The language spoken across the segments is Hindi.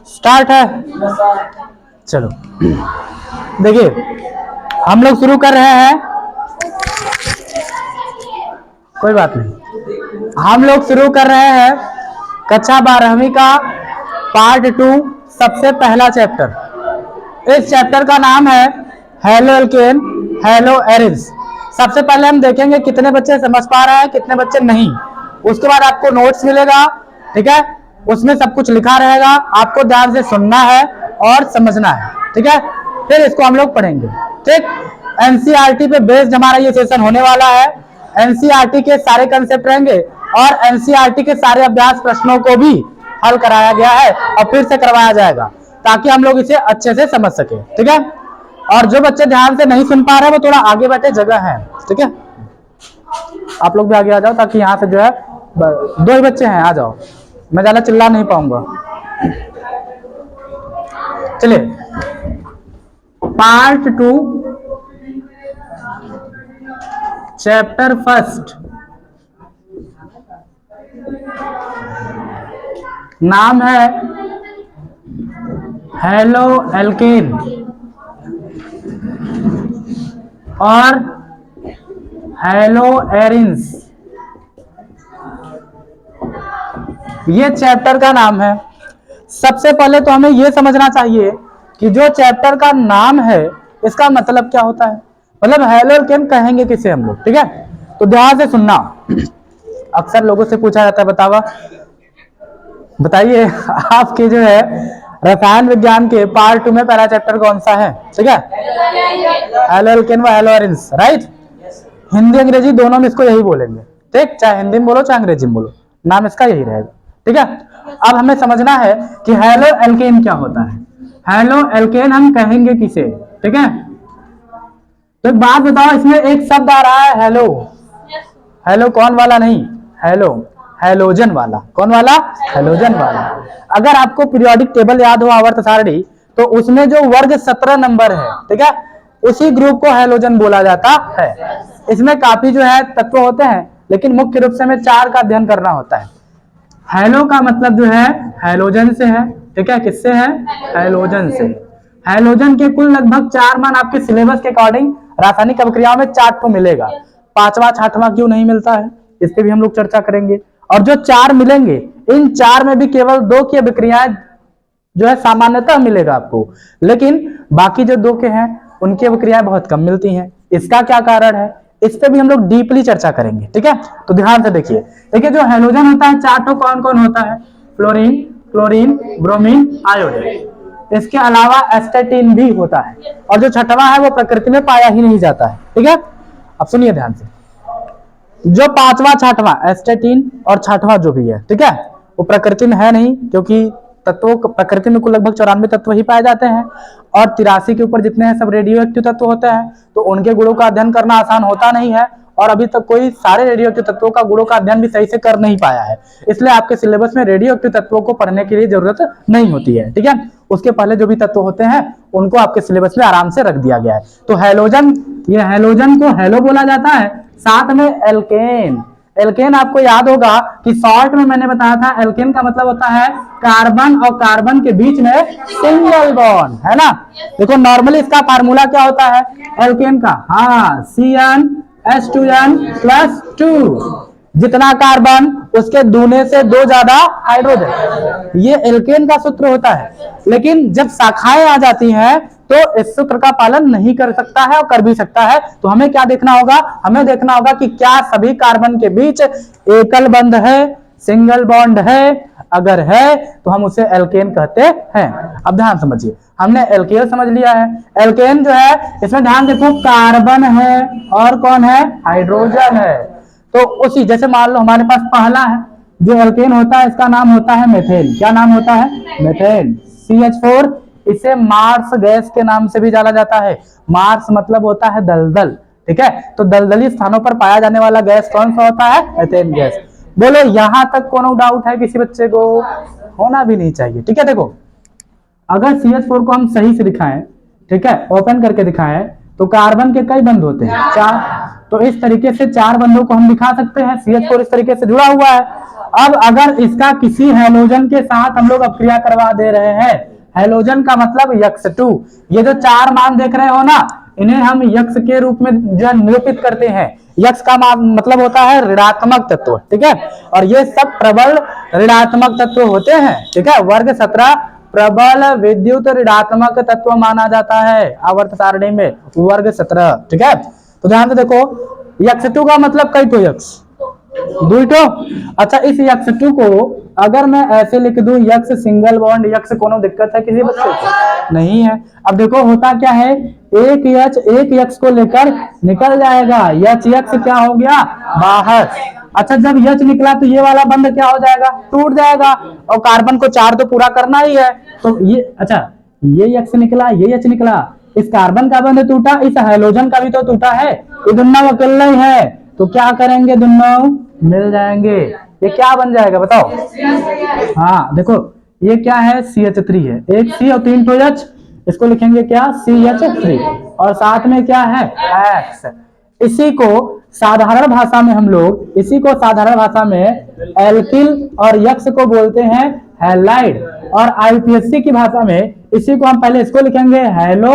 स्टार्ट है। चलो देखिए, हम लोग शुरू कर रहे हैं। कोई बात नहीं, हम लोग शुरू कर रहे हैं कक्षा 12वीं का पार्ट 2, सबसे पहला चैप्टर। इस चैप्टर का नाम है हेलो एल्केन, हेलो एरिन्स। सबसे पहले हम देखेंगे कितने बच्चे समझ पा रहे हैं, कितने बच्चे नहीं। उसके बाद आपको नोट्स मिलेगा, ठीक है, उसमें सब कुछ लिखा रहेगा, आपको ध्यान से सुनना है और समझना है, ठीक है। फिर इसको हम लोग पढ़ेंगे, ठीक। एनसीईआरटी पे बेस्ड हमारा ये सेशन होने वाला है। एनसीईआरटी के सारे कंसेप्ट रहेंगे और एनसीईआरटी के सारे अभ्यास प्रश्नों को भी हल कराया गया है और फिर से करवाया जाएगा, ताकि हम लोग इसे अच्छे से समझ सके, ठीक है। और जो बच्चे ध्यान से नहीं सुन पा रहे हैं वो थोड़ा आगे बैठे, जगह है, ठीक है। आप लोग भी आगे आ जाओ, ताकि यहाँ से जो है 2 ही बच्चे हैं, आ जाओ, मैं ज्यादा चिल्ला नहीं पाऊंगा। चलिए, पार्ट 2 चैप्टर फर्स्ट, नाम है हेलो एल्केन और हेलो एरिन्स। ये चैप्टर का नाम है। सबसे पहले तो हमें यह समझना चाहिए कि जो चैप्टर का नाम है इसका मतलब क्या होता है। मतलब हेलो एल्केन कहेंगे किसे हम लोग, ठीक है। तो ध्यान से सुनना। अक्सर लोगों से पूछा जाता है, बताइए आपके जो है रसायन विज्ञान के पार्ट 2 में पहला चैप्टर कौन सा है, ठीक है। हेलो एल्केन व हेलो एरिन्स, राइट। हिंदी अंग्रेजी दोनों में इसको यही बोलेंगे, ठीक। चाहे हिंदी में बोलो चाहे अंग्रेजी में बोलो, नाम इसका यही रहेगा, ठीक है। अब हमें समझना है कि हेलो एल्केन क्या होता है। हेलो एल्केन हम कहेंगे किसे, ठीक है। तो एक बात बताओ, इसमें एक शब्द आ रहा है हेलो। हेलो कौन वाला नहीं, हेलो हेलोजन वाला। कौन वाला, हेलोजन वाला। अगर आपको पीरियोडिक टेबल याद हो, आवर्त सारणी, तो उसमें जो वर्ग 17 नंबर है, ठीक है, उसी ग्रुप को हेलोजन बोला जाता है। इसमें काफी जो है तत्व होते हैं, लेकिन मुख्य रूप से हमें 4 का अध्ययन करना होता है। हेलो का मतलब जो है हेलोजन से है, ठीक है। किससे है, हेलोजन से। हेलोजन के कुल लगभग 4 मान आपके सिलेबस के अकॉर्डिंग रासायनिक अभिक्रियाओं में 4 को मिलेगा। 5वां 6वां क्यों नहीं मिलता है, इस पे भी हम लोग चर्चा करेंगे। और जो 4 मिलेंगे, इन 4 में भी केवल 2 की अभिक्रियाएं जो है सामान्यतः मिलेगा आपको, लेकिन बाकी जो 2 के हैं उनकी अभिक्रियाएं बहुत कम मिलती हैं। इसका क्या कारण है, इस पे भी हम लोग डीपली चर्चा करेंगे, ठीक है। तो ध्यान से देखिए, देखिए जो हेलोजन होता है 4 तो कौन कौन होता है, फ्लोरीन, क्लोरीन, ब्रोमीन, आयोडीन। इसके अलावा एस्टेटिन भी होता है, और जो 6वां है वो प्रकृति में पाया ही नहीं जाता है, ठीक है। अब सुनिए ध्यान से, जो 5वां 6वां एस्टेटिन और 6वां जो भी है, ठीक है, वो प्रकृति में है नहीं, क्योंकि तत्वों प्रकृति में कुल लगभग 94 तत्व ही पाए जाते हैं, और 83 के ऊपर जितने हैं सब रेडियो एक्टिव तत्व होते हैं। तो उनके गुणों का अध्ययन करना आसान होता नहीं है, और अभी तक कोई सारे रेडियो एक्टिव तत्वों का गुणों का अध्ययन भी सही से कर नहीं पाया है। इसलिए आपके सिलेबस में रेडियो एक्टिव तत्वों को पढ़ने के लिए जरूरत नहीं होती है, ठीक है। उसके पहले जो भी तत्व होते हैं उनको आपके सिलेबस में आराम से रख दिया गया है। तो हेलोजन, ये हेलोजन को हेलो बोला जाता है, साथ में एल्केन। एल्केन आपको याद होगा कि शॉर्ट में मैंने बताया था, एल्केन का मतलब होता है कार्बन और कार्बन के बीच में सिंगल बॉन्ड, है ना। देखो नॉर्मली इसका फार्मूला क्या होता है एल्केन का, हाँ, CnH2n+2। जितना कार्बन उसके दूने से 2 ज्यादा हाइड्रोजन, ये एल्केन का सूत्र होता है। लेकिन जब शाखाएं आ जाती हैं तो इस सूत्र का पालन नहीं कर सकता है, और कर भी सकता है। तो हमें क्या देखना होगा, हमें देखना होगा कि क्या सभी कार्बन के बीच एकल बंध है, सिंगल बॉन्ड है। अगर है तो हम उसे एल्केन कहते हैं। अब ध्यान समझिए, हमने एल्केन समझ लिया है। एल्केन जो है, इसमें ध्यान देखो, कार्बन है और कौन है, हाइड्रोजन है। तो उसी जैसे मान लो हमारे पास पहला है जो एल्केन होता है, इसका नाम होता है मेथेन। क्या नाम होता है, मेथेन, CH4। इसे मार्स गैस के नाम से भी जाना जाता है। मार्स मतलब होता है दलदल, ठीक है। तो दलदली स्थानों पर पाया जाने वाला गैस कौन सा होता है, मेथेन गैस। बोलो यहां तक कोनो डाउट है किसी बच्चे को, होना भी नहीं चाहिए, ठीक है। देखो अगर CH4 को हम सही से दिखाएं, ठीक है, ओपन करके दिखाएं, तो कार्बन के कई बंध होते हैं, 4। तो इस तरीके से 4 बंधों को हम दिखा सकते हैं। CH4 इस तरीके से जुड़ा हुआ है। अब अगर इसका किसी हैलोजन के साथ हम लोग अपक्रिया करवा दे रहे हैं, हैलोजन का मतलब X2, ये जो 4 मान देख रहे हो ना, इन्हें हम यक्स के रूप में जो निरूपित करते हैं। यक्स का मतलब होता है ऋणात्मक तत्व, ठीक है, और ये सब प्रबल ऋणात्मक तत्व होते हैं, ठीक है। वर्ग 17 प्रबल विद्युत ऋणात्मक तत्व माना जाता है आवर्त सारणी में, वर्ग 17, ठीक है। तो ध्यान से देखो, X2 का मतलब कई तो यक्स, दुईटो। अच्छा, इस X2 को अगर मैं ऐसे लिख दूं यक्स सिंगल बॉन्ड यक्स, कोनो दिक्कत है किसी बच्चे को? नहीं है। अब देखो होता क्या है, एक यक्स को लेकर निकल जाएगा, यक्स क्या हो गया, बाहर। अच्छा, जब यच निकला तो ये वाला बंध क्या हो जाएगा, टूट जाएगा, और कार्बन को 4 तो पूरा करना ही है। तो ये, अच्छा, ये यक्स निकला, ये यच निकला, इस कार्बन का बंध टूटा, इस हाइड्रोजन का भी तो टूटा है, ये दोनों अकेला ही है, तो क्या करेंगे, दोनों मिल जाएंगे। ये क्या बन जाएगा बताओ? हाँ देखो, ये क्या है, CH3 है, एक C और 3 तो H, इसको लिखेंगे क्या, CH3, और साथ में क्या है, X। इसी को साधारण भाषा में हम लोग, इसी को साधारण भाषा में एल्किल और यक्स को बोलते हैं हैलाइड, और IPSC की भाषा में इसी को हम पहले इसको लिखेंगे हैलो,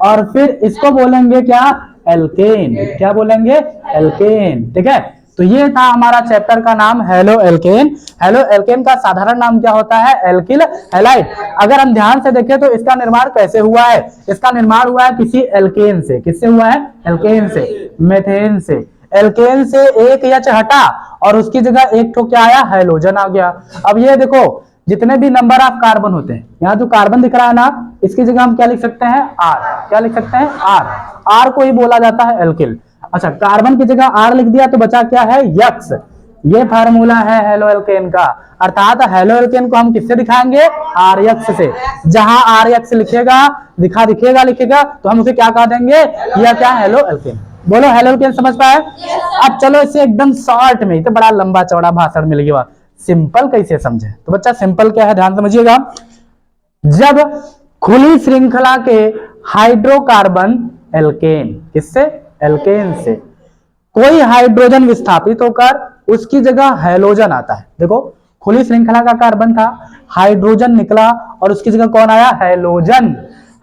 और फिर इसको बोलेंगे क्या, एल्केन। क्या बोलेंगे, एल्केन, ठीक है। तो ये था हमारा चैप्टर का नाम हेलो एल्केन। हेलो एल्केन का साधारण नाम क्या होता है, एल्किल हैलाइड। अगर हम ध्यान से देखें तो इसका निर्माण कैसे हुआ है, इसका निर्माण हुआ है किसी एल्केन से। किससे हुआ है, एल्केन से, मेथेन से। एल्केन से एक यच हटा और उसकी जगह एक ठो क्या आया, हैलोजन आ गया। अब ये देखो, जितने भी नंबर ऑफ कार्बन होते हैं, यहाँ जो कार्बन दिख रहा है ना, इसकी जगह हम क्या लिख सकते हैं, R। क्या लिख सकते हैं, R को ही बोला जाता है एल्किल। अच्छा, कार्बन की जगह R लिख दिया तो बचा क्या है, यक्स। ये फार्मूला है हेलो एल्केन का, अर्थात हेलो एल्केन को हम किससे दिखाएंगे, R यक्स से। जहां R यक्स लिखेगा, लिखेगा तो हम उसे क्या कह देंगे, यह क्या, हेलो एल्केन। बोलो हेलो एल्केन, समझ पाए? अब चलो इसे एकदम शॉर्ट में, तो बड़ा लंबा चौड़ा भाषण मिल गया, सिंपल कैसे समझे। तो बच्चा सिंपल क्या है, ध्यान समझिएगा। जब खुली श्रृंखला के हाइड्रोकार्बन एल्केन, किससे, एल्केन से, कोई हाइड्रोजन विस्थापित होकर उसकी जगह हैलोजन आता है। देखो, खुली श्रृंखला का कार्बन था, हाइड्रोजन निकला और उसकी जगह कौन आया, हैलोजन।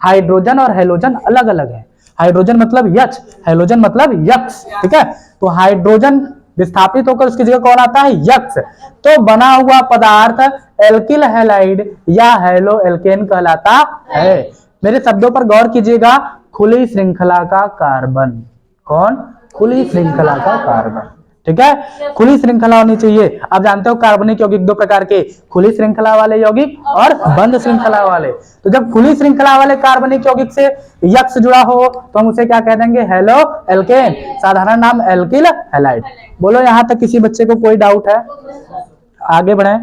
हाइड्रोजन और हैलोजन अलग अलग है। हाइड्रोजन मतलब यच, हैलोजन मतलब यक्स, ठीक है। तो हाइड्रोजन विस्थापित होकर उसकी जगह कौन आता है, यक्स। तो बना हुआ पदार्थ एल्किल हैलाइड या हेलो एल्केन कहलाता है। मेरे शब्दों पर गौर कीजिएगा, खुली श्रृंखला का कार्बन, कौन, खुली श्रृंखला का कार्बन, ठीक है। खुली श्रृंखला होनी चाहिए। आप जानते हो कार्बनिक यौगिक 2 प्रकार के, खुली श्रृंखला वाले यौगिक और बंद श्रृंखला वाले। तो जब खुली श्रृंखला वाले कार्बनिक यौगिक से यक्स जुड़ा हो तो हम उसे क्या कह देंगे, हेलो एल्केन, साधारण नाम एल्किल हैलाइड। बोलो यहाँ तक किसी बच्चे को कोई डाउट है? आगे बढ़े।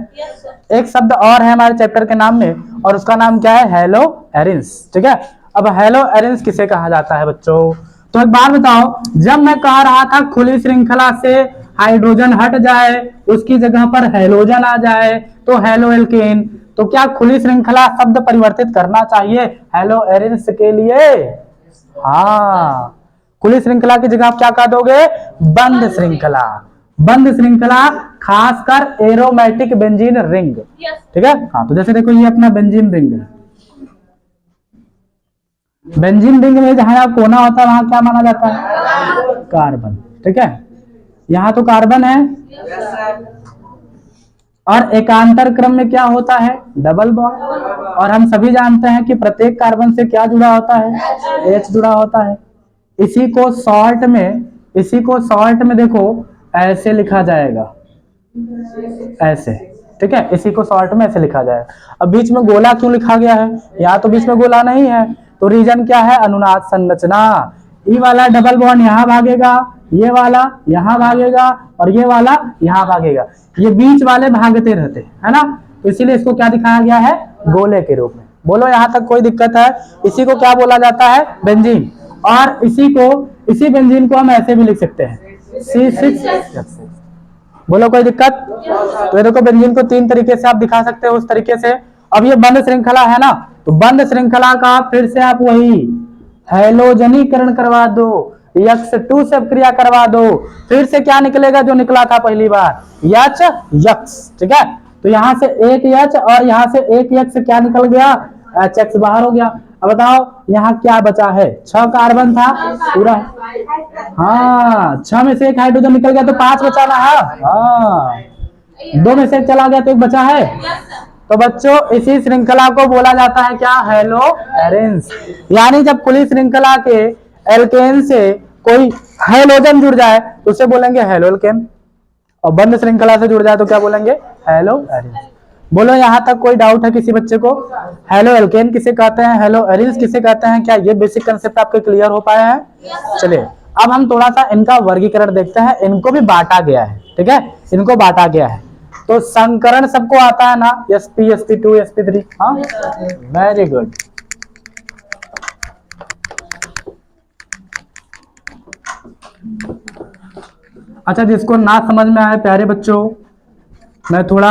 एक शब्द और है हमारे चैप्टर के नाम में, और उसका नाम क्या है, हेलो एरिन्स, ठीक है। अब हेलो एरिन्स किसे कहा जाता है बच्चों? तो एक बात बताओ, जब मैं कह रहा था खुली श्रृंखला से हाइड्रोजन हट जाए, उसकी जगह पर हैलोजन आ जाए, तो हेलो एल्केन, तो क्या खुली श्रृंखला शब्द परिवर्तित करना चाहिए हेलो एरिन्स के लिए? हाँ, खुली श्रृंखला की जगह आप क्या कह दोगे, बंद श्रृंखला। बंद श्रृंखला, खासकर एरोमेटिक बेंजीन रिंग, ठीक है। हाँ, तो जैसे देखो ये अपना बेंजीन रिंग है। बेंजीन रिंग में जहां कोना होता है वहां क्या माना जाता है, कार्बन, ठीक है। यहां तो कार्बन है, और एकांतर क्रम में क्या होता है, डबल बॉन्ड। और हम सभी जानते हैं कि प्रत्येक कार्बन से क्या जुड़ा होता है, H जुड़ा होता है। इसी को शॉर्ट में देखो ऐसे लिखा जाएगा, ऐसे, ठीक है। इसी को शॉर्ट में ऐसे लिखा जाएगा। अब बीच में गोला क्यों लिखा गया है, यहाँ तो बीच में गोला नहीं है, तो रीजन क्या है, अनुनाद संरचना। ये वाला डबल बॉन्ड यहाँ भागेगा, ये वाला यहाँ भागेगा, और ये वाला यहाँ भागेगा, ये बीच वाले भागते रहते है ना। तो इसीलिए इसको क्या दिखाया गया है, गोले के रूप में। बोलो यहाँ तक कोई दिक्कत है? इसी को क्या बोला जाता है, बेंजीन। और इसी बेंजीन को हम ऐसे भी लिख सकते हैं, C6। बोलो कोई दिक्कत? तो देखो बेंजीन को 3 तरीके से आप दिखा सकते हो, उस तरीके से। अब ये बंद श्रृंखला है ना, तो बंद श्रृंखला का फिर से आप वही हैलोजनीकरण करवा दो, यक्स टू से क्रिया करवा दो, फिर से क्या निकलेगा जो निकला था पहली बार, यच यक्स। ठीक है, तो यहां से एक यच और यहां से एक यक्स क्या निकल गया, एच एक्स बाहर हो गया। अब बताओ यहाँ क्या बचा है, 6 कार्बन था पूरा, हाँ 6 में से एक हाइड्रोजन निकल गया तो 5 बचा ना, हाँ 2 में से एक चला गया तो एक बचा है। तो बच्चों इसी श्रृंखला को बोला जाता है क्या, हेलो एरेंस। यानी जब खुली श्रृंखला के एल्केन से कोई हेलोजन जुड़ जाए तो उसे बोलेंगे हेलो एल्केन, और बंद श्रृंखला से जुड़ जाए तो क्या बोलेंगे, हेलो एरेंस। बोलो यहाँ तक कोई डाउट है किसी बच्चे को, हेलो एल्केन किसे कहते हैं, हेलो एरेंस किसे कहते हैं, क्या ये बेसिक कंसेप्ट आपके क्लियर हो पाए हैं। चलिए अब हम थोड़ा सा इनका वर्गीकरण देखते हैं, इनको भी बांटा गया है, ठीक है, इनको बांटा गया है। तो संकरण सबको आता है ना, sp sp2 sp3, हाँ वेरी गुड। अच्छा जिसको ना समझ में आए प्यारे बच्चों, मैं थोड़ा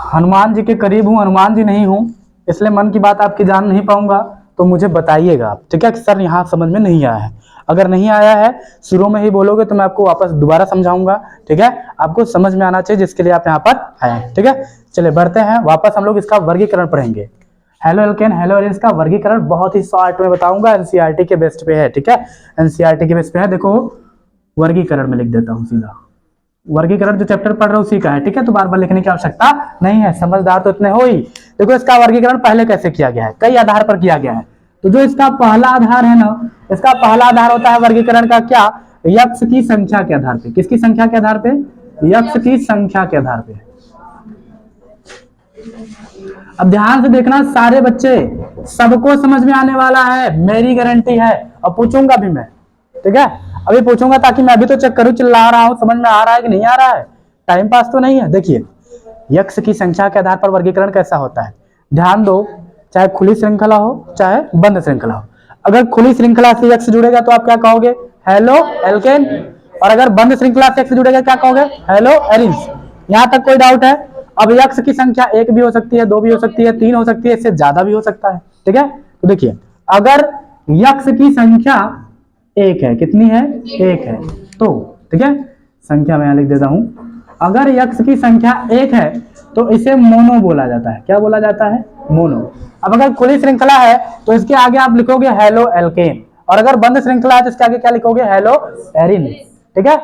हनुमान जी के करीब हूँ, हनुमान जी नहीं हूँ, इसलिए मन की बात आपकी जान नहीं पाऊंगा, तो मुझे बताइएगा आप, ठीक है, कि सर यहाँ समझ में नहीं आया है। अगर नहीं आया है शुरू में ही बोलोगे तो मैं आपको वापस दोबारा समझाऊंगा, ठीक है, आपको समझ में आना चाहिए जिसके लिए आप यहाँ पर आए, ठीक है। चलिए बढ़ते हैं वापस, हम लोग इसका वर्गीकरण पढ़ेंगे। हेलो एल्केन हेलो एरेंस का वर्गीकरण बहुत ही शॉर्ट में बताऊंगा, एनसीईआरटी के बेस्ट पे है, ठीक है, एनसीईआरटी के बेस्ट पे है। देखो वर्गीकरण में लिख देता हूँ सीधा, वर्गीकरण जो चैप्टर पढ़ रहे हो उसी का है, ठीक है, तो बार बार लिखने की आवश्यकता नहीं है, समझदार तो इतने हो ही। देखो इसका वर्गीकरण पहले कैसे किया गया है, कई आधार पर किया गया है। तो जो इसका पहला आधार है ना, इसका पहला आधार होता है वर्गीकरण का क्या, यक्स की संख्या के आधार पे। किसकी संख्या के आधार पे, यक्स की संख्या के आधार पे। अब ध्यान से देखना सारे बच्चे, सबको समझ में आने वाला है, मेरी गारंटी है, और पूछूंगा भी मैं, ठीक है, अभी पूछूंगा ताकि मैं अभी तो चेक करूं चिल्ला रहा हूं समझ में आ रहा है कि नहीं आ रहा है, टाइम पास तो नहीं है। देखिए यक्स की संख्या के आधार पर वर्गीकरण कैसा होता है, ध्यान दो, चाहे खुली श्रृंखला हो चाहे बंद श्रृंखला हो। अगर खुली श्रृंखला से यक्स जुड़ेगा तो आप क्या कहोगे, हेलो एल्केन, और अगर बंद श्रृंखला से यक्स जुड़ेगा क्या कहोगे, हेलो एरिन्स। यहां तक कोई डाउट है। अब यक्स की संख्या 1 भी हो सकती है, 2 भी हो सकती है, 3 हो सकती है, इससे ज्यादा भी हो सकता है, ठीक है। तो देखिए अगर यक्स की संख्या 1 है, कितनी है, 1 है, तो ठीक है, संख्या मैं यहां लिख देता हूं, अगर यक्स की संख्या 1 है तो इसे मोनो बोला जाता है, क्या बोला जाता है, मोनो। अब अगर खुली श्रृंखला है तो इसके आगे आप लिखोगे हेलो एल्केन, और अगर बंद श्रृंखला है तो इसके आगे क्या लिखोगे, हेलो एरिन, ठीक है।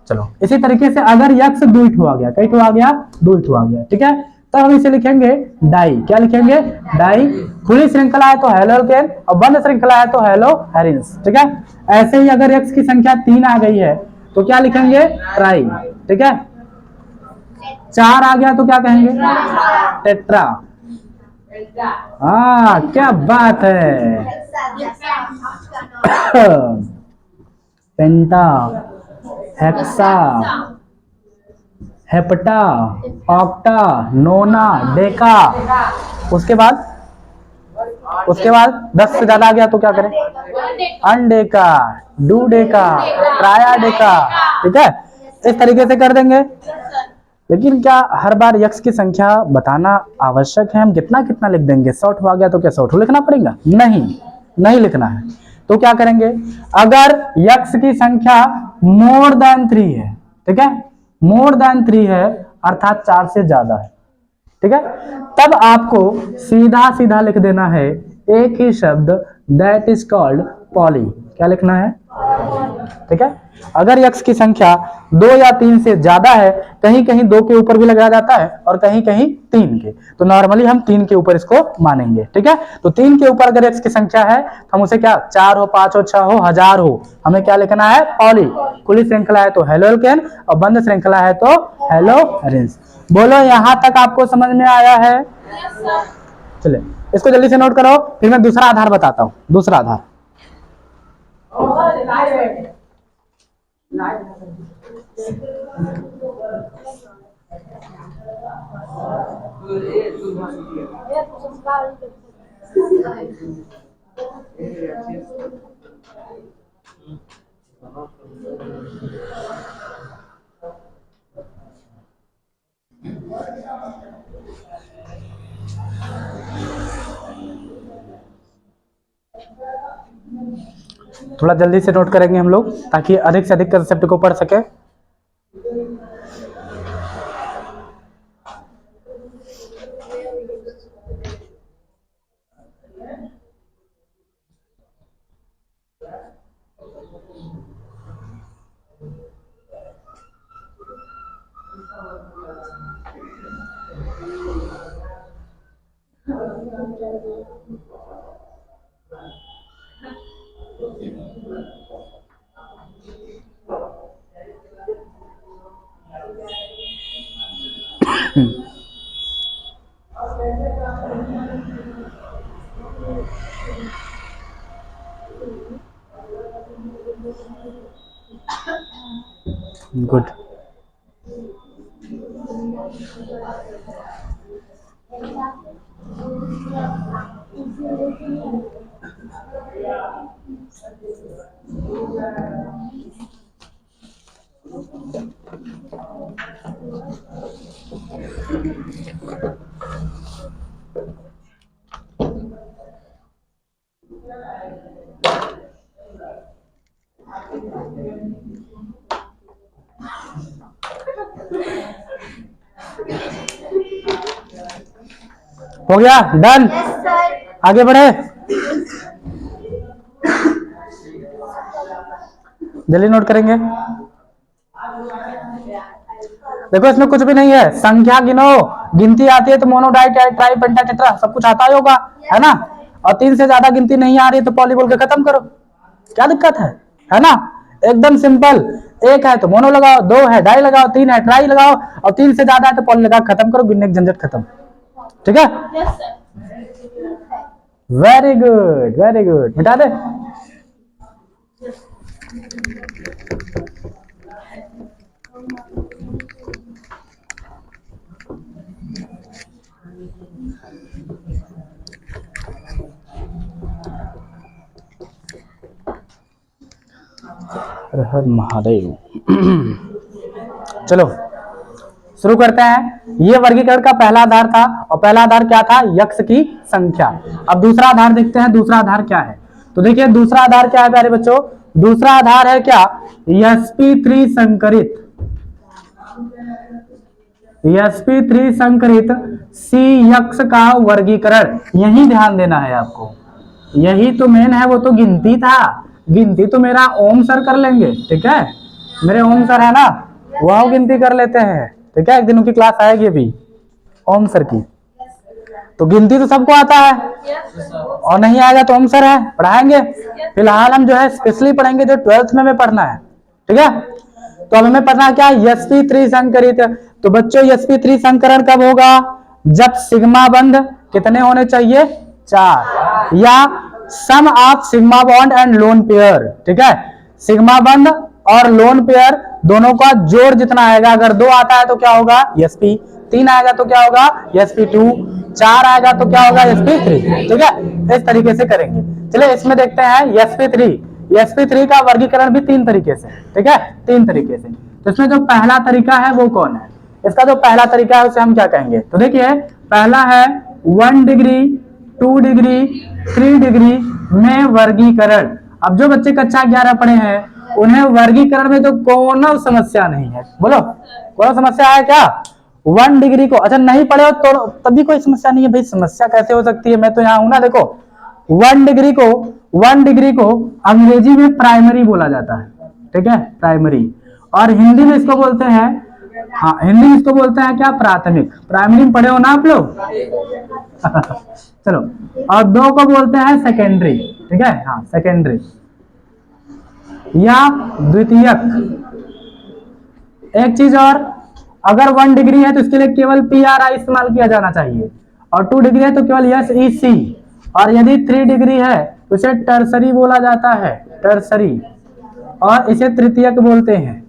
चलो इसी तरीके से अगर यक्स दुईट हुआ गया, कई आ गया, दुईट हुआ गया, ठीक है, तब हम इसे लिखेंगे डाई, क्या लिखेंगे, डाई। खुली श्रृंखला है तो हेलो एल्केन, और बंद श्रृंखला है तो हेलो एरिन्स, ठीक है। ऐसे ही अगर यक्स की संख्या 3 आ गई है तो क्या लिखेंगे, ट्राई, ठीक है। 4 आ गया तो क्या कहेंगे, टेट्रा, हाँ क्या बात है, पेंटा, हेक्सा, हेप्टा, ऑक्टा, नोना, डेका। उसके बाद 10 से ज्यादा आ गया तो क्या करें, अनडेका, डूडेका, ट्रायाडेका, ठीक है, इस तरीके से कर देंगे। लेकिन क्या हर बार यक्स की संख्या बताना आवश्यक है, हम कितना कितना लिख देंगे, 100 हुआ गया तो क्या 100 लिखना पड़ेगा, नहीं लिखना है। तो क्या करेंगे, अगर यक्स की संख्या मोर देन 3 है, ठीक है, मोर देन 3 है अर्थात 4 से ज्यादा है, ठीक है, तब आपको सीधा सीधा लिख देना है एक ही शब्द, दैट इज कॉल्ड पॉली, क्या लिखना है, ठीक है। अगर यक्स की संख्या 2 या 3 से ज्यादा है, कहीं कहीं 2 के ऊपर भी लगाया जाता है और कहीं कहीं 3 के, तो नॉर्मली हम 3 के ऊपर इसको मानेंगे, ठीक है। तो 3 के ऊपर अगर यक्स की संख्या है हम उसे क्या, 4 हो, 5 हो, 6 हो, 1000 हो, हमें क्या लिखना है, पॉली। खुली श्रृंखला है तो हेलो एल्केन, और बंद श्रृंखला है तो हेलो एरिन्स। बोलो यहां तक आपको समझ में आया है। चलिए इसको जल्दी से नोट करो, फिर मैं दूसरा आधार बताता हूं, दूसरा आधार। थोड़ा जल्दी से नोट करेंगे हम लोग ताकि अधिक से अधिक कंसेप्ट को पढ़ सके। गुड। हो गया, डन। आगे बढ़े, जल्दी नोट करेंगे। देखो इसमें कुछ भी नहीं है, संख्या गिनो, गिनती आती है तो मोनो, डाई, ट्राई, पेंटा, टेट्रा सब कुछ आता ही होगा, है ना। और 3 से ज्यादा गिनती नहीं आ रही है तो पॉली बोल के खत्म करो, क्या दिक्कत है ना। एकदम सिंपल। 1 है तो मोनो लगाओ, 2 है डाई लगाओ, 3 है ट्राई लगाओ, और 3 से ज्यादा है तो पॉली लगा खत्म करो, गिनने की झंझट खत्म। ठीक है, वेरी गुड वेरी गुड। मिटा दे। हर हर महादेव। चलो शुरू करते हैं। ये वर्गीकरण का पहला आधार था, और पहला आधार क्या था? यक्ष की संख्या। अब दूसरा आधार देखते हैं, दूसरा आधार क्या है। तो देखिए दूसरा आधार क्या है प्यारे बच्चों, दूसरा आधार है क्या? sp3 संकरित, sp3 संकरित C यक्ष का वर्गीकरण। यही ध्यान देना है आपको, यही तो मेन है। वो तो गिनती था, गिनती तो मेरा ओम सर कर लेंगे, ठीक है, मेरे ओम सर है ना, वह गिनती कर लेते हैं, ठीक है। एक दिन उनकी क्लास आएगी अभी ओम सर की, तो गिनती तो सबको आता है, और नहीं आएगा तो ओम सर है, पढ़ाएंगे। फिलहाल हम जो है स्पेशली पढ़ेंगे जो 12th में पढ़ना है, ठीक है। तो अब हमें पढ़ना क्या? sp3 संकरित। तो बच्चों sp3 संकरण कब होगा? जब सिग्मा बंध कितने होने चाहिए? 4, या some of sigma bond and lone pair, ठीक है। सिग्मा बंध और लोन पेयर दोनों का जोड़ जितना आएगा, अगर 2 आता है तो क्या होगा? sp, 3 आएगा तो क्या होगा? sp2, 4 आएगा तो क्या होगा? sp3, ठीक है। इस तरीके से करेंगे। चलिए इसमें देखते हैं sp3 का वर्गीकरण भी 3 तरीके से, ठीक है, 3 तरीके से। तो इसमें जो पहला तरीका है वो कौन है? इसका जो पहला तरीका है उसे हम क्या कहेंगे? तो देखिए पहला है 1 डिग्री, 2 डिग्री, 3 डिग्री में वर्गीकरण। अब जो बच्चे कक्षा 11 पढ़े हैं उन्हें वर्गीकरण में तो कोनो समस्या नहीं है। बोलो कोनो समस्या है क्या? 1 डिग्री को अच्छा नहीं पढ़े हो तो तभी कोई समस्या नहीं है भाई। समस्या कैसे हो सकती है, मैं तो यहाँ हूं ना। देखो 1 डिग्री को अंग्रेजी में प्राइमरी बोला जाता है, ठीक है, प्राइमरी। और हिंदी में इसको बोलते हैं, हाँ हिंदी में इसको बोलते हैं क्या? प्राथमिक। प्राइमरी में पढ़े हो ना आप लोग। चलो, और 2 को बोलते हैं सेकेंडरी, ठीक है, हाँ सेकेंडरी या द्वितीयक। एक चीज और, अगर 1 डिग्री है तो इसके लिए केवल PRI इस्तेमाल किया जाना चाहिए, और 2 डिग्री है तो केवल SEC, और यदि 3 डिग्री है तो इसे टर्सरी बोला जाता है, टर्सरी, और इसे तृतीयक बोलते हैं,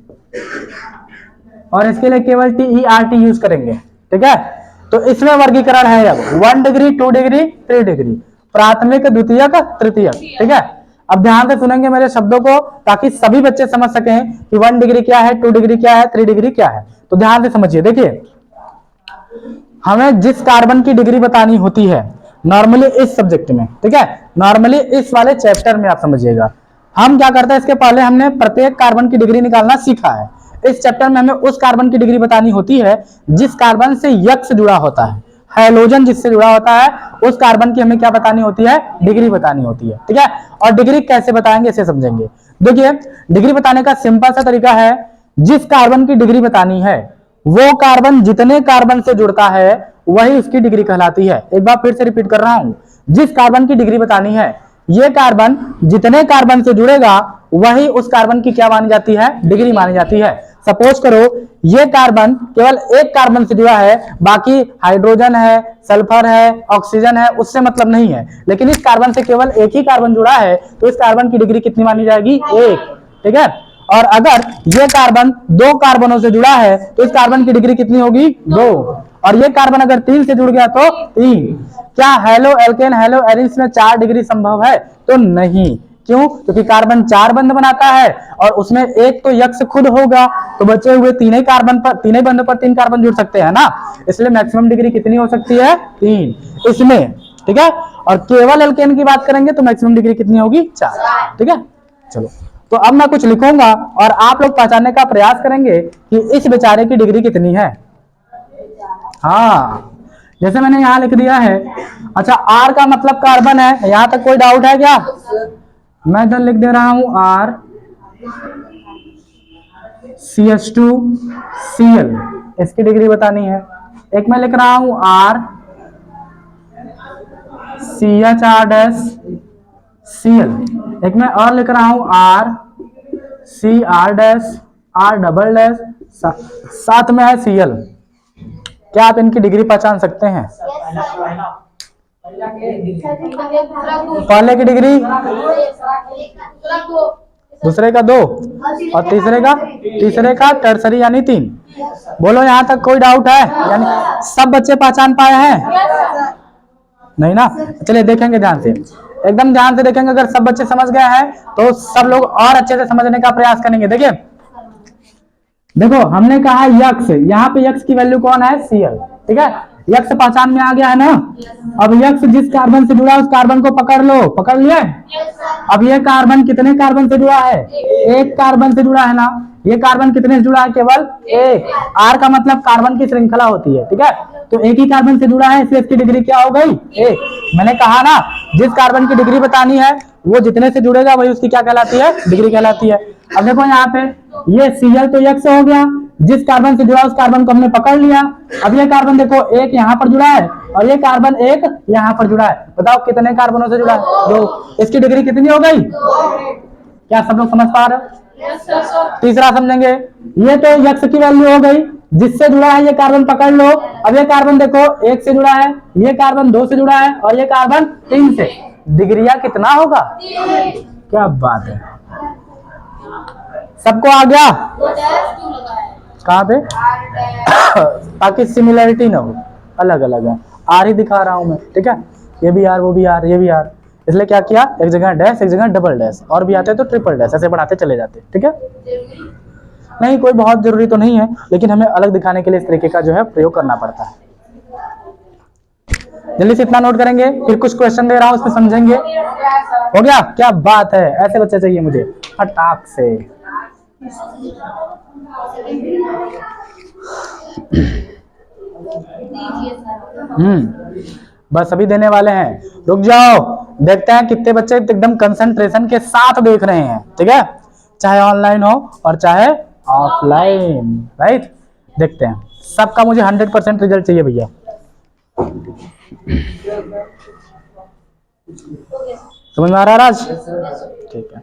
और इसके लिए केवल TERT यूज करेंगे, ठीक है। तो इसमें वर्गीकरण है अब 1 डिग्री, 2 डिग्री, 3 डिग्री, प्राथमिक, द्वितीयक, तृतीयक, ठीक है। अब ध्यान से सुनेंगे मेरे शब्दों को ताकि सभी बच्चे समझ सकें कि 1 डिग्री क्या है, 2 डिग्री क्या है, 3 डिग्री क्या है। तो ध्यान से समझिए। देखिए हमें जिस कार्बन की डिग्री बतानी होती है नॉर्मली इस सब्जेक्ट में, ठीक है, नॉर्मली इस वाले चैप्टर में, आप समझिएगा हम क्या करते हैं, इसके पहले हमने प्रत्येक कार्बन की डिग्री निकालना सीखा है। इस चैप्टर में हमें उस कार्बन की डिग्री बतानी होती है जिस कार्बन से यक्स जुड़ा होता है, हाइड्रोजन जिससे जुड़ा होता है, उस कार्बन की हमें क्या बतानी होती है, डिग्री बतानी होती है। ठीक है, और डिग्री कैसे बताएंगे इसे समझेंगे। देखिए, डिग्री बताने का सिंपल सा तरीका है, जिस कार्बन की डिग्री बतानी है वो कार्बन जितने कार्बन से जुड़ता है वही उसकी डिग्री कहलाती है। एक बार फिर से रिपीट कर रहा हूं, जिस कार्बन की डिग्री बतानी है, ये कार्बन जितने कार्बन से जुड़ेगा वही उस कार्बन की क्या मानी जाती है, डिग्री मानी जाती है। सपोज करो ये कार्बन केवल एक कार्बन से जुड़ा है, बाकी हाइड्रोजन है, सल्फर है, ऑक्सीजन है, उससे मतलब नहीं है, लेकिन इस कार्बन से केवल एक ही कार्बन जुड़ा है, तो इस कार्बन की डिग्री कितनी मानी जाएगी, एक। ठीक है, और अगर ये कार्बन दो कार्बनों से जुड़ा है तो इस कार्बन की डिग्री कितनी होगी, दो। और ये कार्बन अगर 3 से जुड़ गया तो 3। क्या हेलो एल्केन हेलो एरिन्स में 4 डिग्री संभव है, तो नहीं। क्यों, क्योंकि कार्बन 4 बंध बनाता है और उसमें एक तो यक्स खुद होगा, तो बचे हुए तीन ही बंध पर 3 कार्बन जुड़ सकते हैं ना, इसलिए मैक्सिमम डिग्री कितनी हो सकती है, 3 इसमें। ठीक है, और केवल एल्केन की बात करेंगे तो मैक्सिमम डिग्री कितनी होगी, 4। ठीक है, चलो तो अब मैं कुछ लिखूंगा और आप लोग पहचानने का प्रयास करेंगे कि इस बेचारे की डिग्री कितनी है। हाँ, जैसे मैंने यहां लिख दिया है। अच्छा, आर का मतलब कार्बन है, यहां तक कोई डाउट है क्या? मैं इधर लिख दे रहा हूं आर CH2 Cl, इसकी डिग्री बतानी है। एक मैं लिख रहा हूं आर CHR Cl, एक मैं और लिख रहा हूं आर CR साथ में है Cl। क्या आप इनकी डिग्री पहचान सकते हैं? पहले की डिग्री, दूसरे का 2 और तीसरे का टर्सरी यानी 3। बोलो यहां तक कोई डाउट है? यानी सब बच्चे पहचान पाए हैं? नहीं ना, चलिए देखेंगे ध्यान से, एकदम ध्यान से देखेंगे। अगर सब बच्चे समझ गए हैं तो सब लोग और अच्छे से समझने का प्रयास करेंगे। देखिए, देखो हमने कहा यक्स, यहाँ पे यक्स की वैल्यू कौन है, Cl। ठीक है, यक्स पहचान में आ गया है ना। अब यक्स जिस कार्बन से जुड़ा है उस कार्बन को पकड़ लो, पकड़ लिया। अब ये कार्बन कितने कार्बन से जुड़ा है, एक कार्बन से जुड़ा है ना। ये कार्बन कितने से जुड़ा है, केवल एक। आर का मतलब कार्बन की श्रृंखला होती है। ठीक है, तो एक ही कार्बन से जुड़ा है, इसलिए इसकी डिग्री क्या हो गई, एक। मैंने कहा ना, जिस कार्बन की डिग्री बतानी है वो जितने से जुड़ेगा वही उसकी क्या कहलाती है, डिग्री कहलाती है। अब देखो यहाँ पे ये Cl तो यक्स हो गया, जिस कार्बन से जुड़ा उस कार्बन को हमने पकड़ लिया। अब ये कार्बन देखो एक यहाँ पर जुड़ा है और ये कार्बन एक यहाँ पर जुड़ा है, बताओ कितने कार्बनों से जुड़ा है, 2। इसकी डिग्री कितनी हो गई, क्या सब लोग समझ पा रहे हो? तीसरा समझेंगे, ये तो यक्स की वैल्यू हो गई, जिससे जुड़ा है ये कार्बन पकड़ लो। अब ये कार्बन देखो 1 से जुड़ा है, ये कार्बन 2 से जुड़ा है और ये कार्बन 3 से। डिग्रिया कितना होगा, क्या बात है, सबको आ गया? कहाँ पे? ताकि सिमिलरिटी ना हो, अलग अलग है। आर ही दिखा रहा हूं मैं। ठीक है, ये भी आर, वो भी आर, ये भी आर, इसलिए क्या किया, एक जगह डैश, एक जगह डबल डैश, और भी आते हैं तो ट्रिपल डैश, ऐसे बढ़ाते चले जाते। ठीक है, नहीं कोई बहुत जरूरी तो नहीं है, लेकिन हमें अलग दिखाने के लिए इस तरीके का जो है प्रयोग करना पड़ता है। जल्दी से इतना नोट करेंगे, फिर कुछ क्वेश्चन दे रहा हूं उसमें समझेंगे। हो गया, क्या बात है, ऐसे बच्चे चाहिए मुझे फटाक से। बस अभी देने वाले हैं, रुक जाओ, देखते हैं कितने बच्चे एकदम कंसंट्रेशन के साथ देख रहे हैं। ठीक है, चाहे ऑनलाइन हो और चाहे ऑफलाइन, राइट। देखते हैं, सबका मुझे 100% रिजल्ट चाहिए भैया। समझ में आ रहा है राज? ठीक है,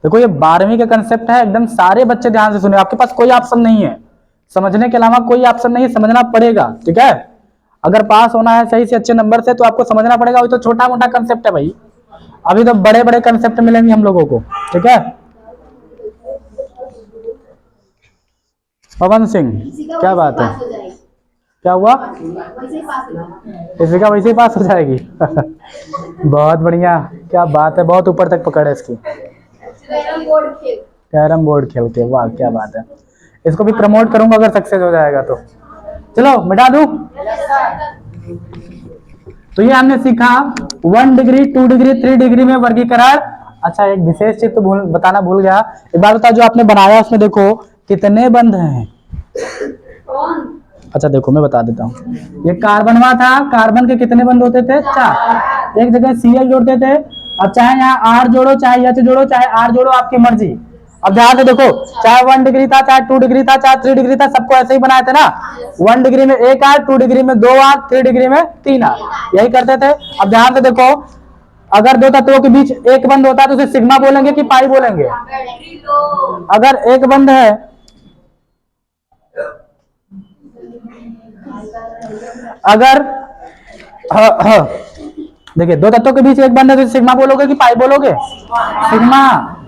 देखो ये 12वीं का कंसेप्ट है, एकदम सारे बच्चे ध्यान से सुने। आपके पास कोई ऑप्शन नहीं है, समझने के अलावा कोई ऑप्शन नहीं है, समझना पड़ेगा। ठीक है, अगर पास होना है सही से अच्छे नंबर से तो आपको समझना पड़ेगा। वही तो छोटा मोटा कंसेप्ट है भाई, अभी तो बड़े बड़े कंसेप्ट मिलेंगे हम लोगों को। ठीक है, पवन सिंह, क्या बात है, क्या हुआ, इसी का वैसे ही पास हो जाएगी। बहुत बढ़िया, क्या बात है, बहुत ऊपर तक पकड़ है इसकी। कैरम बोर्ड खेल के, वाह क्या बात है। इसको भी प्रमोट करूंगा अगर सक्सेस हो जाएगा तो। चलो मिटा दूं। तो ये हमने सीखा 1 डिग्री, 2 डिग्री, 3 डिग्री में वर्गीकरण अच्छा एक विशेष चीज तो बताना भूल गया, एक बार बताओ जो आपने बनाया उसमें देखो कितने बंध हैं। अच्छा देखो मैं बता देता हूँ, ये कार्बनवा था, कार्बन के कितने बंध होते थे 4, एक जगह Cl जोड़ते थे। अब चाहे यहाँ R जोड़ो चाहे H जोड़ो चाहे R जोड़ो आपकी मर्जी। अब ध्यान से देखो, चाहे 1 डिग्री था चाहे 2 डिग्री था चाहे 3 डिग्री था, सबको ऐसे ही बनाए थे ना। 1 डिग्री में 1 R, 2 डिग्री में 2 R, 3 डिग्री में 3 R, यही करते थे। अब ध्यान से देखो, अगर दो तत्वों के बीच एक बंध होता है तो उसे सिग्मा बोलेंगे कि पाई बोलेंगे? अगर एक बंध है, अगर देखिए दो तत्वों के बीच एक बंध है तो सिग्मा बोलोगे कि पाई बोलोगे? सिग्मा।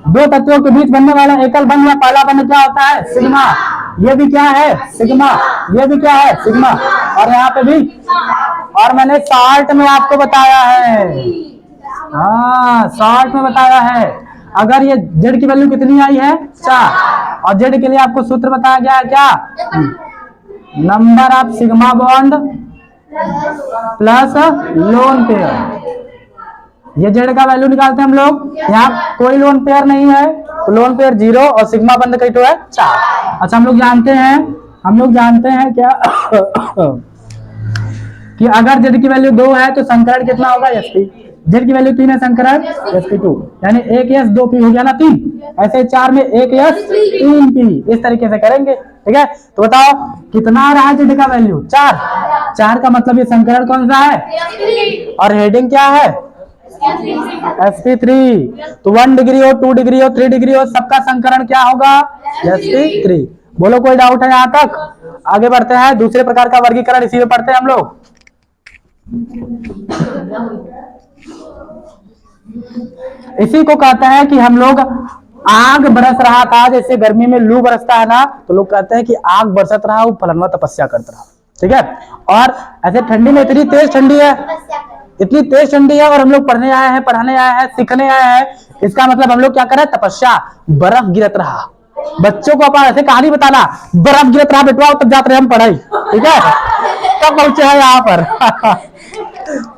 दो तत्वों के बीच बनने वाला एकल बंध या पहला बंध क्या होता है? सिग्मा। ये भी क्या है? सिग्मा। ये भी क्या है? सिग्मा। और यहाँ पे भी, और मैंने शॉर्ट में आपको बताया है, हाँ शॉर्ट में बताया है। अगर ये जेड की वैल्यू कितनी आई है 4, और जेड के लिए आपको सूत्र बताया गया है क्या? Number of sigma bond plus lone pair. ये जेड का वैल्यू निकालते हैं हम लोग, यहाँ कोई लोन पेयर नहीं है तो लोन पेयर 0 और सिग्मा बंध कई तो है 4। अच्छा हम लोग जानते हैं क्या कि अगर जेड की वैल्यू 2 है तो संकरण कितना होगा? sp। जेड की वैल्यू 3 है, संकरण sp2, यानी 1 s 2 p हो गया ना 3। ऐसे 4 में 1 s 3 p, इस तरीके से करेंगे। ठीक है, तो बताओ कितना आ रहा है जेड का वैल्यू? 4 का मतलब ये संकरण कौन सा है? और हेडिंग क्या है? sp3। तो 1 डिग्री हो 2 डिग्री हो 3 डिग्री हो, सबका संकरण क्या होगा? sp3। बोलो कोई डाउट है यहाँ तक? आगे बढ़ते हैं, दूसरे प्रकार का वर्गीकरण इसी में पढ़ते हैं हम लोग। इसी को कहते हैं कि हम लोग आग बरस रहा था, जैसे गर्मी में लू बरसता है ना, तो लोग कहते हैं कि आग बरसत रहा, वो फलनवा तपस्या करता रहा। ठीक है, और ऐसे ठंडी में इतनी तेज ठंडी है, इतनी तेज ठंडी है, और हम लोग पढ़ने आए हैं, पढ़ाने आए हैं, सीखने आए हैं, इसका मतलब हम लोग क्या करें? तपस्या। बर्फ गिरत रहा। बच्चों को अपन ऐसे कहानी बताना, बर्फ गिरत रहा बेटवा, तब जाते रहे हम पढ़ाई। ठीक है, कब पहुंचे हैं यहाँ पर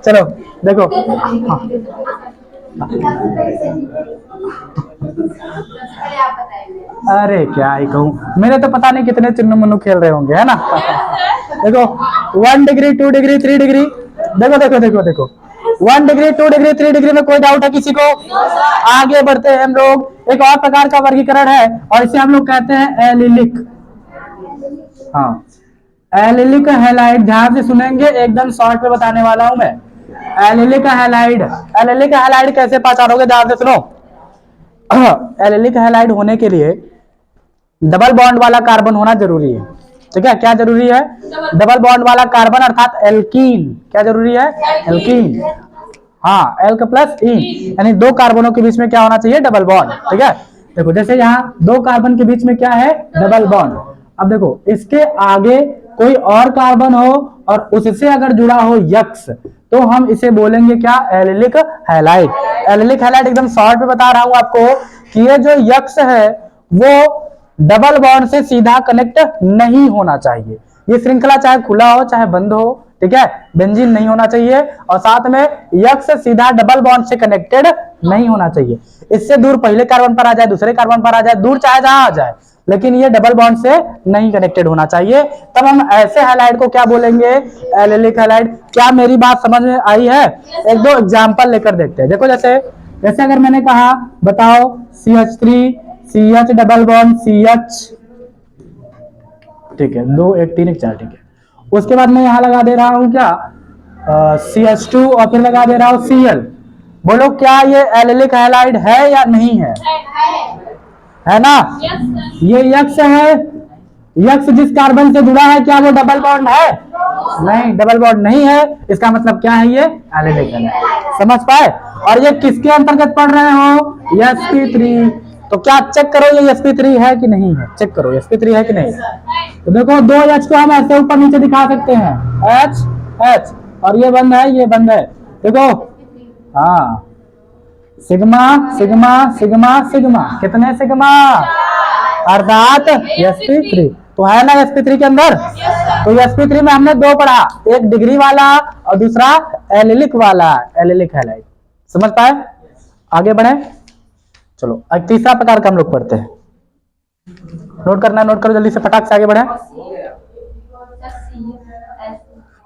चलो देखो, अरे क्या ही कहूँ, मेरे तो पता नहीं कितने चुन्नू मुन्नू खेल रहे होंगे, है ना देखो 1 डिग्री 2 डिग्री 3 डिग्री, देखो देखो देखो देखो 1 डिग्री 2 डिग्री 3 डिग्री में कोई डाउट है किसी को? आगे बढ़ते हैं हम लोग। एक और प्रकार का वर्गीकरण है और इसे हम लोग कहते हैं एलिलिक। हाँ, एलिलिक हैलाइड, ध्यान से सुनेंगे, एकदम शॉर्ट में बताने वाला हूं मैं। एलिलिक हैलाइड, एलिलिक हैलाइड कैसे पहचानोगे? ध्यान से सुनो। एलिलिक हैलाइड होने के लिए डबल बॉन्ड वाला कार्बन होना जरूरी है। ठीक है, क्या जरूरी है? डबल बॉन्ड वाला कार्बन अर्थात एल्कीन। क्या जरूरी है? एल्कीन। हाँ, एल्क प्लस ई, यानी दो कार्बनों के बीच में क्या होना चाहिए? Double bond. ठीक है, देखो जैसे यहाँ दो कार्बन के बीच में क्या है? Double bond. अब देखो इसके आगे कोई और कार्बन हो और उससे अगर जुड़ा हो यक्स, तो हम इसे बोलेंगे क्या? Allylic halide. एलिलिक हैलाइड एकदम शॉर्ट में बता रहा हूं आपको कि ये जो यक्स है वो डबल बॉन्ड से सीधा कनेक्ट नहीं होना चाहिए। ये श्रृंखला चाहे खुला हो चाहे बंद हो, ठीक है, बेंजीन नहीं होना चाहिए, और साथ में यक्स सीधा डबल बॉन्ड से कनेक्टेड नहीं होना चाहिए। इससे दूर पहले कार्बन पर आ जाए, दूसरे कार्बन पर आ जाए, दूर चाहे जहां आ जाए, लेकिन ये डबल बॉन्ड से नहीं कनेक्टेड होना चाहिए। तब हम ऐसे हैलाइड को क्या बोलेंगे? Allylic halide. क्या मेरी बात समझ में आई है? एक दो एग्जांपल लेकर देखते हैं। देखो जैसे अगर मैंने कहा बताओ CH3 CH double bond CH, ठीक है, 2 1 3 1 4, ठीक है। उसके बाद मैं यहां लगा दे रहा हूं क्या? CH2 और फिर लगा दे रहा हूं Cl। बोलो क्या ये एलिलिक हैलाइड है या नहीं है? है ना? ये यक्स है, यक्स जिस कार्बन से जुड़ा है क्या वो डबल बॉन्ड है? नहीं, डबल बॉन्ड नहीं है। इसका मतलब क्या है? ये एलिलिक हैलाइड। समझ पाए? और ये किसके अंतर्गत पढ़ रहे हो? sp3। तो क्या चेक करो ये sp3 है कि नहीं है? चेक करो sp3 है कि नहीं। तो देखो दो H को हम ऐसे ऊपर नीचे दिखा सकते हैं, H H, और ये बंद है, ये बंद है। देखो, हाँ, सिग्मा सिग्मा सिग्मा सिग्मा, कितने सिग्मा? अर्थात sp3। तो है ना sp3 के अंदर? तो sp3 में हमने दो पढ़ा, एक डिग्री वाला और दूसरा एलिलिक वाला, एलिलिक हैलाइड। समझ पाए? आगे बढ़े। चलो अब तीसरा प्रकार का हम लोग पढ़ते हैं। नोट करना, नोट करो जल्दी से, फटाक से आगे बढ़े।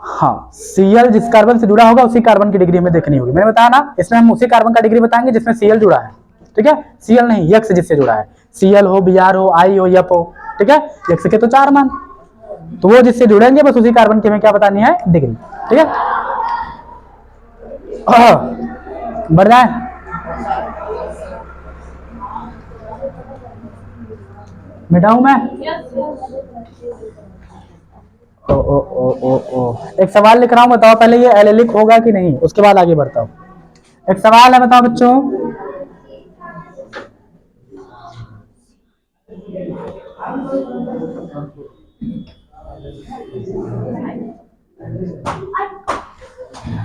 हाँ, Cl जिस कार्बन से जुड़ा होगा उसी कार्बन की डिग्री हमें देखनी होगी। मैंने बताया ना, इसमें हम उसी कार्बन का डिग्री बताएंगे जिसमें Cl जुड़ा है, ठीक है। Cl नहीं, X जिससे जुड़ा है, Cl हो, Br हो, I हो, F हो, ठीक है। X के तो 4 मान, तो वो जिससे जुड़ेंगे बस उसी कार्बन की हमें क्या बतानी है, डिग्री, ठीक है। बढ़ जाए, मिटाऊं मैं? ओ ओ ओ ओ ओ एक सवाल लिख रहा हूं, बताओ पहले ये एलिलिक होगा कि नहीं, उसके बाद आगे बढ़ता हूं। एक सवाल है, बताओ बच्चों।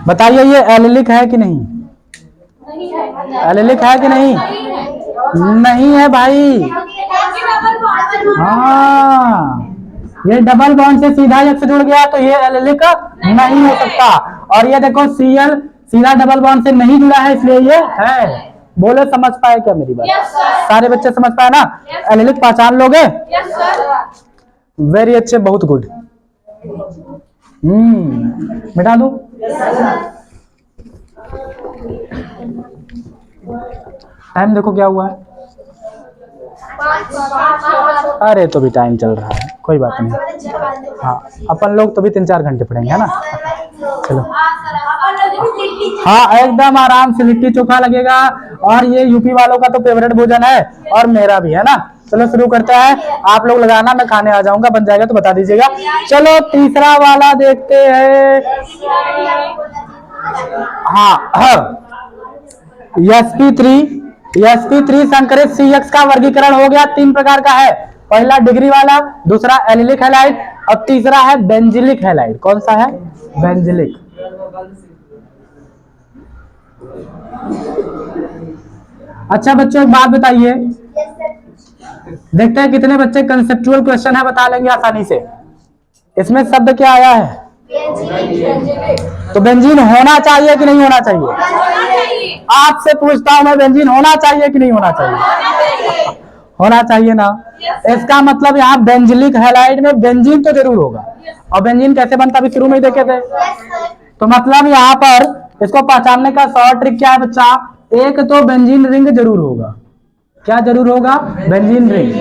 बताइए ये एलिलिक है कि नहीं? एलिलिक है कि नहीं? नहीं है भाई। हाँ, ये डबल बॉन्ड से सीधा X जुड़ गया तो ये एलिलिक नहीं हो सकता। और ये देखो Cl सीधा डबल बॉन्ड से नहीं जुड़ा है, इसलिए ये है। बोले समझ पाए क्या मेरी बात? सारे बच्चे समझ पाए ना? एलिलिक पहचान लोगे? वेरी अच्छे, बहुत गुड। मिटा दो। टाइम देखो क्या हुआ है। अरे तो भी टाइम चल रहा है, कोई बात नहीं। हाँ, अपन लोग तो भी 3-4 घंटे पढ़ेंगे, है ना। चलो, हाँ एकदम आराम से लिट्टी चोखा लगेगा। और ये यूपी वालों का तो फेवरेट भोजन है, और मेरा भी, है ना। चलो शुरू करते हैं, आप लोग लगाना, मैं खाने आ जाऊंगा, बन जाएगा तो बता दीजिएगा। चलो तीसरा वाला देखते हैं। हाँ, sp3 संकरित CX का वर्गीकरण हो गया, 3 प्रकार का है। पहला डिग्री वाला, दूसरा एलिलिक हैलाइड, और तीसरा है बेंजिलिक हैलाइड। कौन सा है? बेंजिलिक। अच्छा बच्चों एक बात बताइए, देखते हैं कितने बच्चे कंसेप्चुअल क्वेश्चन है बता लेंगे आसानी से। इसमें शब्द क्या आया है? तो बेंजीन होना चाहिए कि नहीं होना चाहिए? आपसे पूछता हूं मैं, बेंजीन होना चाहिए कि नहीं होना चाहिए? होना चाहिए ना। इसका मतलब यहाँ बेंजिलिक हैलाइड में बेंजीन तो जरूर होगा। और बेंजीन कैसे बनता अभी शुरू में ही देखे थे। तो मतलब यहाँ पर इसको पहचानने का शॉर्ट ट्रिक क्या है बच्चा? एक तो बेंजीन रिंग जरूर होगा। क्या जरूर होगा? Benzene ring.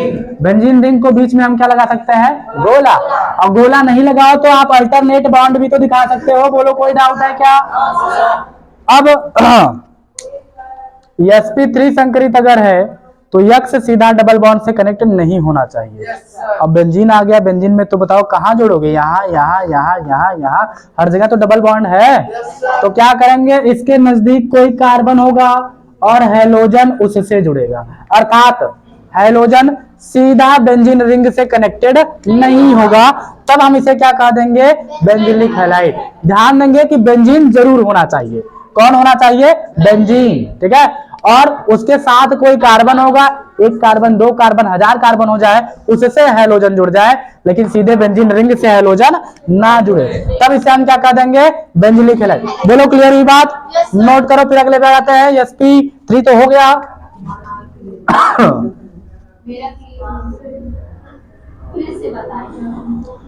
बेंजीन रिंग को बीच में हम क्या लगा सकते हैं? गोला। और गोला नहीं लगाओ तो आप अल्टरनेट बॉन्ड भी तो दिखा सकते हो। बोलो कोई डाउट है क्या? अब sp3 संकरित अगर है तो X सीधा डबल बॉन्ड से कनेक्ट नहीं होना चाहिए। अब बेंजीन आ गया, बेंजीन में तो बताओ कहां जोड़ोगे? यहाँ यहाँ यहाँ यहाँ यहाँ, हर जगह तो डबल बॉन्ड है। तो क्या करेंगे? इसके नजदीक कोई कार्बन होगा और हैलोजन उससे जुड़ेगा, अर्थात हैलोजन सीधा बेंजीन रिंग से कनेक्टेड नहीं होगा। तब हम इसे क्या कह देंगे? Benzylic halide. ध्यान देंगे कि बेंजीन जरूर होना चाहिए। कौन होना चाहिए? बेंजीन, ठीक है। और उसके साथ कोई कार्बन होगा, 1 कार्बन 2 कार्बन 1000 कार्बन हो जाए, उससे हैलोजन जुड़ जाए, लेकिन सीधे बेंजीन रिंग से हैलोजन ना जुड़े, तब इसे हम क्या कह देंगे? Benzylic halide. बोलो क्लियर हुई बात? नोट करो, फिर अगले पे आते हैं। sp3 तो हो गया।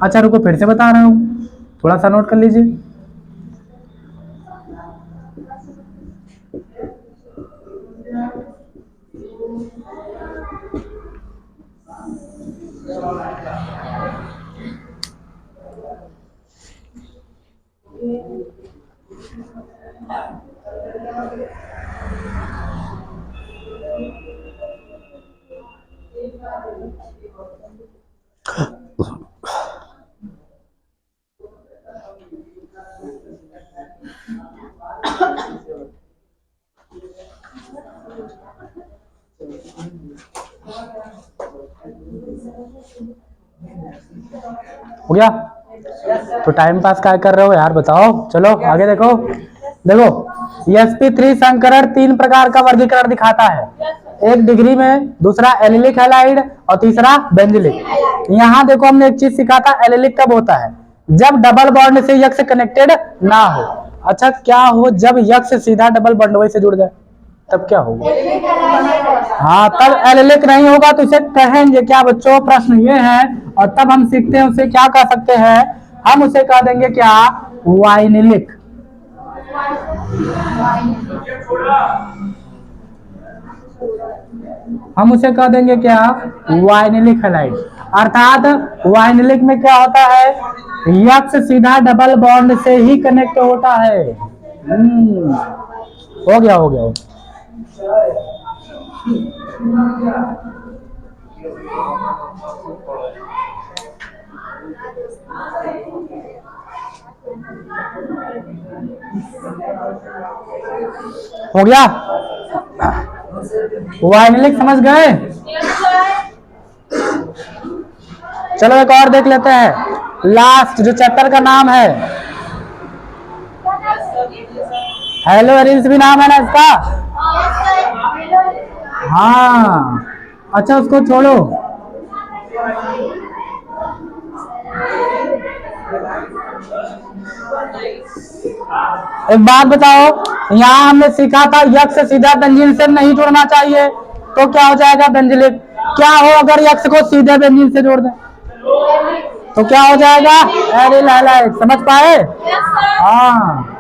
अच्छा रुको, फिर से बता रहा हूं, थोड़ा सा नोट कर लीजिए। हो गया? तो टाइम पास क्या कर रहे हो यार, बताओ। चलो आगे देखो। देखो sp3 संकरण 3 प्रकार का वर्गीकरण दिखाता है, एक डिग्री में, दूसरा एलिलिक हैलाइड और तीसरा बेंजिलिक। यहाँ देखो हमने एक चीज सीखा था, एलिलिक कब होता है? जब डबल बॉन्ड से X कनेक्टेड ना हो। अच्छा क्या हो? जब X सीधा डबल बॉन्ड से जुड़ जाए, तब क्या होगा? हाँ, तब एलिलिक नहीं होगा तो इसे कहेंगे क्या बच्चों? प्रश्न ये है, और तब हम सीखते हैं उसे क्या कह सकते हैं, हम उसे कह देंगे क्या? वाइनिलिक। हम उसे कह देंगे क्या? Vinylic halide. अर्थात वाइनिलिक में क्या होता है? यक्स सीधा डबल बॉन्ड से ही कनेक्ट होता है। हो गया हो गया। हो गया। वाइनिलिक समझ गए? चलो एक और देख लेते हैं। लास्ट जो चैप्टर का नाम है, हेलो एरिल्स भी नाम है ना इसका? हाँ, अच्छा उसको छोड़ो। एक बात बताओ, यहाँ हमने सीखा था यक्स सीधा बेंजीन से नहीं जोड़ना चाहिए, तो क्या हो जाएगा? बेंजिलिक। क्या हो अगर यक्स को सीधे बेंजीन से जोड़ दें तो क्या हो जाएगा? Aryl halide. समझ पाए? हाँ।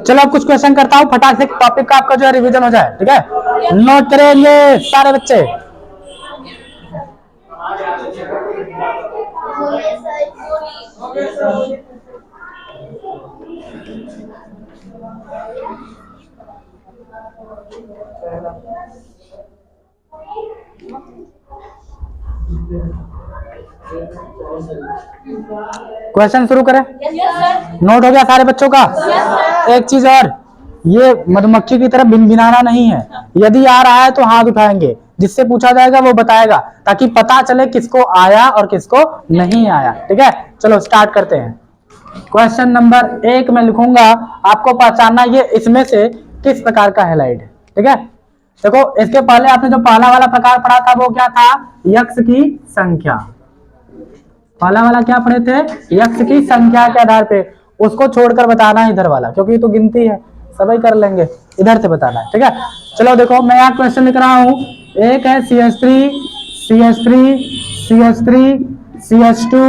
चलो अब कुछ क्वेश्चन करता हूँ, फटाक से टॉपिक का आपका जो है रिवीजन हो जाए, ठीक है? नोट करेंगे सारे बच्चे। क्वेश्चन शुरू करें? नोट हो गया सारे बच्चों का? एक चीज और, ये मधुमक्खी की तरह भिनभिनाना नहीं है। यदि आ रहा है तो हाथ उठाएंगे, जिससे पूछा जाएगा वो बताएगा, ताकि पता चले किसको आया और किसको नहीं आया। ठीक है, चलो स्टार्ट करते हैं। क्वेश्चन नंबर 1 में लिखूंगा, आपको पहचानना ये इसमें से किस प्रकार का हैलाइड है। ठीक है, देखो इसके पहले आपने जो पहला वाला प्रकार पढ़ा था वो क्या था? यक्स की संख्या। पहला वाला क्या पढ़े थे? यक्स की संख्या के आधार पे। उसको छोड़कर बताना है इधर वाला, क्योंकि तो गिनती है, सभी कर लेंगे, इधर से बताना है। ठीक है, चलो देखो मैं यहाँ क्वेश्चन लिख रहा हूँ। एक है CH3 CH3 CH3 CH2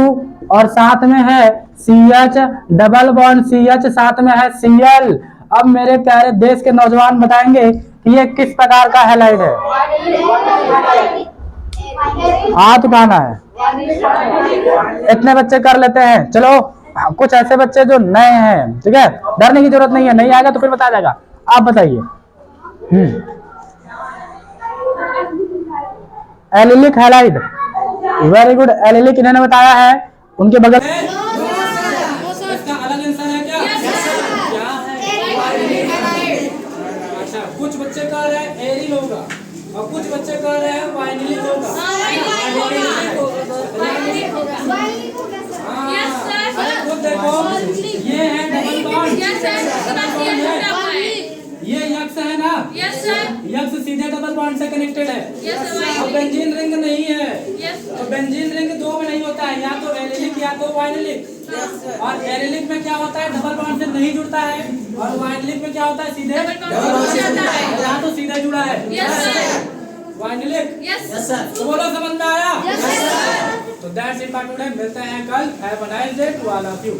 और साथ में है CH डबल बॉन्ड CH, साथ में है Cl। अब मेरे प्यारे देश के नौजवान बताएंगे कि ये किस प्रकार का हैलाइड है। हाथ उठाना है, इतने बच्चे कर लेते हैं। चलो कुछ ऐसे बच्चे जो नए हैं, ठीक है, डरने की जरूरत नहीं है, नहीं आएगा तो फिर बताया जाएगा। आप बताइए। Allylic halide, very good. Allylic इन्होंने बताया है, उनके बगल कुछ बच्चे कह रहे हैं एरिल होगा और कुछ बच्चे कह रहे हैं वाइनिलिक होगा। खुद देखो, ये है डबल बॉन्ड, ये यक्स है ना? यक्स सीधे डबल बॉन्ड से कनेक्टेड है। और बेंजीन रिंग नहीं है, तो बेंजीन रिंग दो में नहीं होता है, या तो एलिलिक या तो वाइनिलिक। और एलिलिक में क्या होता है? डबल बॉन्ड से नहीं जुड़ता है, और वाइनिलिक में क्या होता है? सीधे डबल बॉन्ड से जुड़ता है, यहाँ तो सीधे जुड़ा है। वाइनिलिक तो बोलो, समझ में आया? तो दैट्स इट फॉर टुडे। मिलते हैं कल। Have a nice day to all of you.